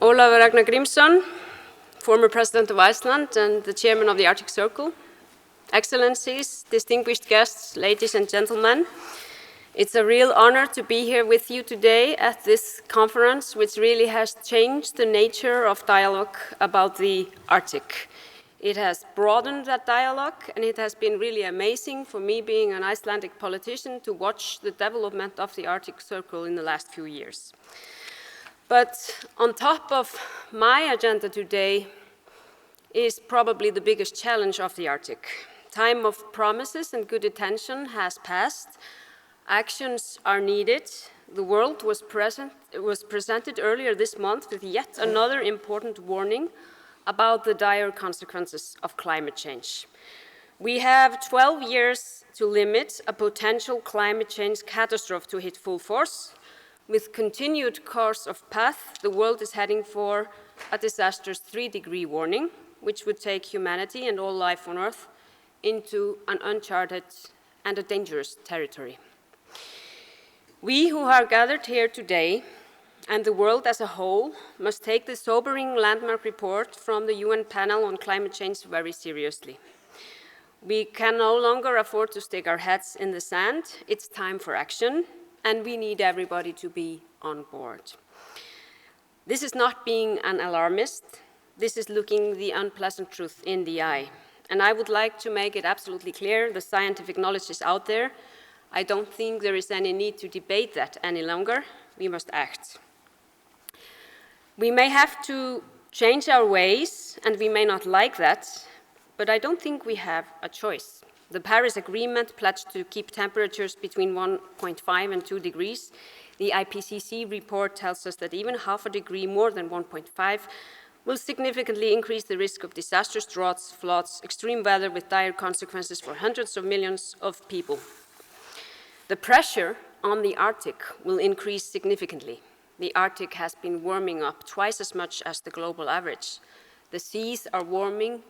Ólafur Ragnar Grímsson, former President of Iceland and the Chairman of the Arctic Circle, Excellencies, distinguished guests, ladies and gentlemen, it's a real honor to be here with you today at this conference, which really has changed the nature of dialogue about the Arctic. It has broadened that dialogue, and it has been really amazing for me, being an Icelandic politician, to watch the development of the Arctic Circle in the last few years. But on top of my agenda today is probably the biggest challenge of the Arctic. Time of promises and good intention has passed. Actions are needed. The world was presented earlier this month with yet another important warning about the dire consequences of climate change. We have 12 years to limit a potential climate change catastrophe to hit full force. With continued course of path, the world is heading for a disastrous 3-degree warning, which would take humanity and all life on Earth into an uncharted and a dangerous territory. We who are gathered here today, and the world as a whole, must take the sobering landmark report from the UN panel on climate change very seriously. We can no longer afford to stick our heads in the sand. It's time for action, and we need everybody to be on board. This is not being an alarmist. This is looking the unpleasant truth in the eye. And I would like to make it absolutely clear: the scientific knowledge is out there. I don't think there is any need to debate that any longer. We must act. We may have to change our ways, and we may not like that, but I don't think we have a choice. The Paris Agreement pledged to keep temperatures between 1.5 and 2 degrees. The IPCC report tells us that even half a degree more than 1.5 will significantly increase the risk of disastrous droughts, floods, extreme weather with dire consequences for hundreds of millions of people. The pressure on the Arctic will increase significantly. The Arctic has been warming up twice as much as the global average. The seas are warming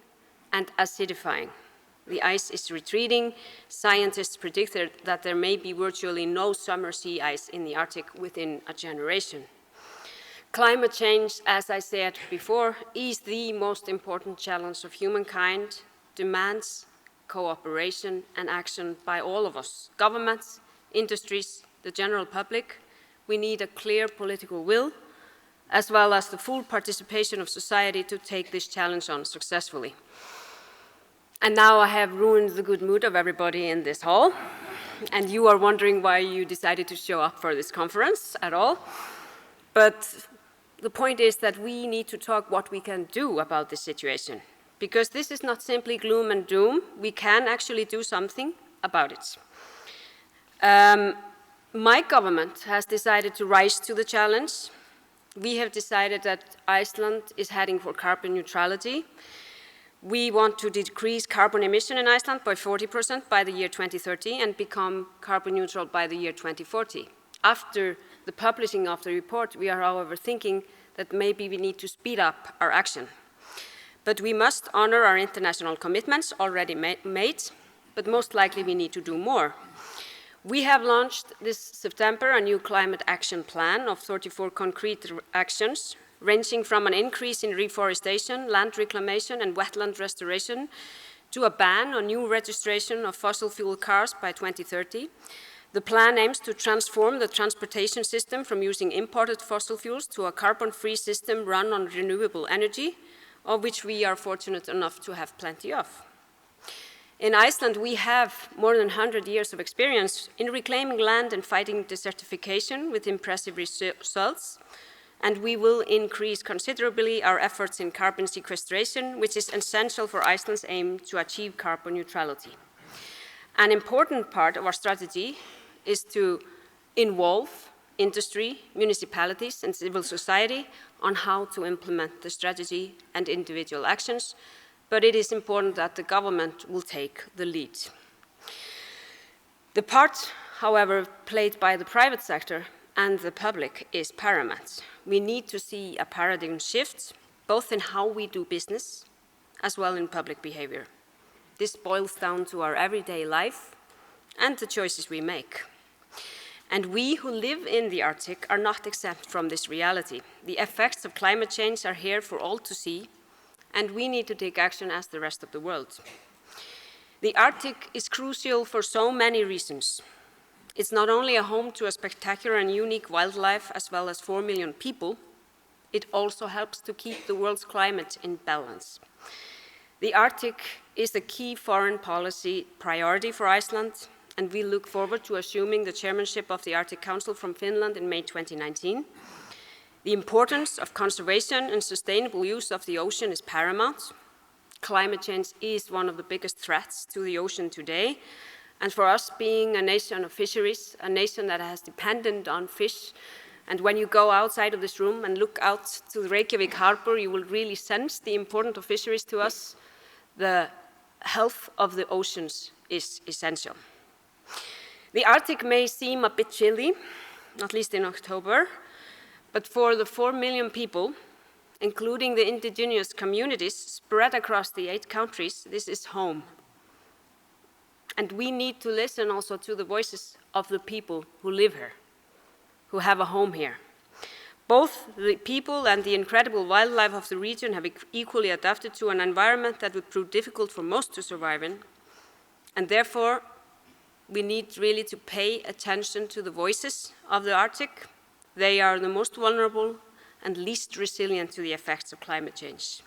and acidifying. The ice is retreating. Scientists predict that there may be virtually no summer sea ice in the Arctic within a generation. Climate change, as I said before, is the most important challenge of humankind, demands cooperation and action by all of us, governments, industries, the general public. We need a clear political will, as well as the full participation of society to take this challenge on successfully. And now I have ruined the good mood of everybody in this hall, and you are wondering why you decided to show up for this conference at all. But the point is that we need to talk what we can do about this situation, because this is not simply gloom and doom. We can actually do something about it. My government has decided to rise to the challenge. We have decided that Iceland is heading for carbon neutrality. We want to decrease carbon emission in Iceland by 40% by the year 2030 and become carbon neutral by the year 2040. After the publishing of the report, we are, however, thinking that maybe we need to speed up our action. But we must honor our international commitments already made, but most likely we need to do more. We have launched this September a new climate action plan of 34 concrete actions, ranging from an increase in reforestation, land reclamation, and wetland restoration, to a ban on new registration of fossil fuel cars by 2030. The plan aims to transform the transportation system from using imported fossil fuels to a carbon-free system run on renewable energy, of which we are fortunate enough to have plenty of. In Iceland, we have more than 100 years of experience in reclaiming land and fighting desertification with impressive results, and we will increase considerably our efforts in carbon sequestration, which is essential for Iceland's aim to achieve carbon neutrality. An important part of our strategy is to involve industry, municipalities, and civil society on how to implement the strategy and individual actions, but it is important that the government will take the lead. The part, however, played by the private sector and the public is paramount. We need to see a paradigm shift, both in how we do business, as well in public behavior. This boils down to our everyday life and the choices we make. And we who live in the Arctic are not exempt from this reality. The effects of climate change are here for all to see, and we need to take action as the rest of the world. The Arctic is crucial for so many reasons. It's not only a home to a spectacular and unique wildlife as well as 4 million people, it also helps to keep the world's climate in balance. The Arctic is a key foreign policy priority for Iceland, and we look forward to assuming the chairmanship of the Arctic Council from Finland in May 2019. The importance of conservation and sustainable use of the ocean is paramount. Climate change is one of the biggest threats to the ocean today, and for us being a nation of fisheries, a nation that has depended on fish, and when you go outside of this room and look out to the Reykjavík harbor, you will really sense the importance of fisheries to us. The health of the oceans is essential. The Arctic may seem a bit chilly, not least in October, but for the 4 million people, including the indigenous communities spread across the 8 countries, this is home. And we need to listen also to the voices of the people who live here, who have a home here. Both the people and the incredible wildlife of the region have equally adapted to an environment that would prove difficult for most to survive in, and therefore we need really to pay attention to the voices of the Arctic. They are the most vulnerable and least resilient to the effects of climate change.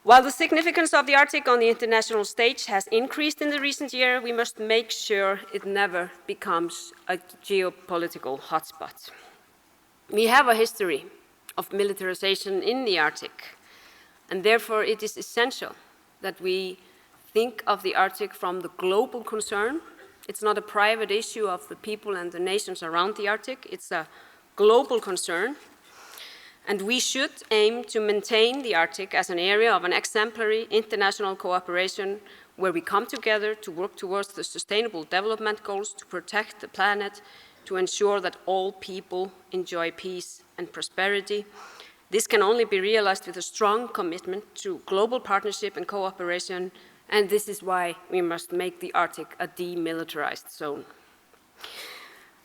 While the significance of the Arctic on the international stage has increased in the recent year, we must make sure it never becomes a geopolitical hotspot. We have a history of militarization in the Arctic, and therefore it is essential that we think of the Arctic from the global concern. It's not a private issue of the people and the nations around the Arctic, it's a global concern. And we should aim to maintain the Arctic as an area of an exemplary international cooperation where we come together to work towards the sustainable development goals, to protect the planet, to ensure that all people enjoy peace and prosperity. This can only be realized with a strong commitment to global partnership and cooperation, and this is why we must make the Arctic a demilitarized zone.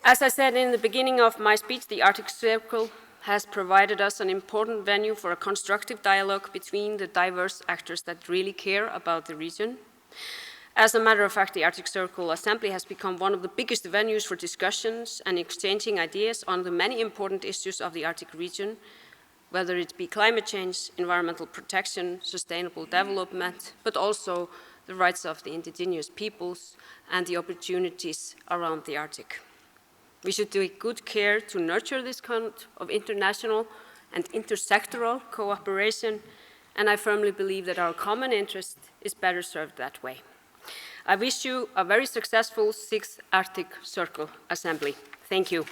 As I said in the beginning of my speech, the Arctic Circle has provided us an important venue for a constructive dialogue between the diverse actors that really care about the region. As a matter of fact, the Arctic Circle Assembly has become one of the biggest venues for discussions and exchanging ideas on the many important issues of the Arctic region, whether it be climate change, environmental protection, sustainable development, but also the rights of the indigenous peoples and the opportunities around the Arctic. We should take good care to nurture this kind of international and intersectoral cooperation, and I firmly believe that our common interest is better served that way. I wish you a very successful 6th Arctic Circle Assembly. Thank you.